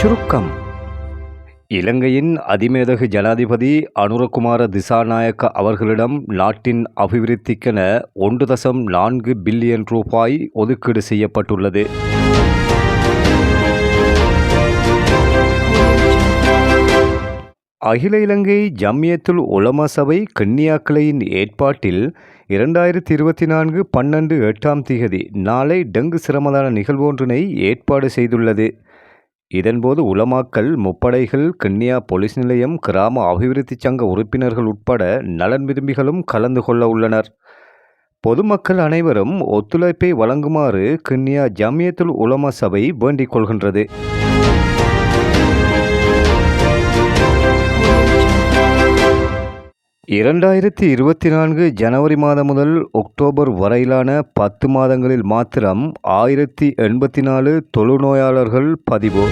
சுருக்கம். இலங்கையின் அதிமேதகு ஜனாதிபதி அனுரகுமார திசாநாயக்க அவர்களிடம் நாட்டின் அபிவிருத்திக்கென 1.4 பில்லியன் ரூபாய் ஒதுக்கீடு செய்யப்பட்டுள்ளது. அகில இலங்கை ஜம்மியத்துல் உலமா சபை கிண்ணியா கிளையின் ஏற்பாட்டில் 2024 12/8 நாளை டெங்கு சிரமதான நிகழ்வொன்றினை ஏற்பாடு செய்துள்ளது. இதன்போது உலமாக்கள், முப்படைகள், கிண்ணியா போலீஸ் நிலையம், கிராம அபிவிருத்தி சங்க உறுப்பினர்கள் உட்பட நலன் விரும்பிகளும் கலந்து கொள்ள உள்ளனர். பொதுமக்கள் அனைவரும் ஒத்துழைப்பை வழங்குமாறு கிண்ணியா ஜம்மியத்துல் உலமா சபை வேண்டிக் கொள்கின்றது. இரண்டாயிரத்தி 24 ஜனவரி மாதம் முதல் அக்டோபர் வரையிலான 10 மாதங்களில் மாத்திரம் 1084 தொழுநோயாளர்கள் பதிவு.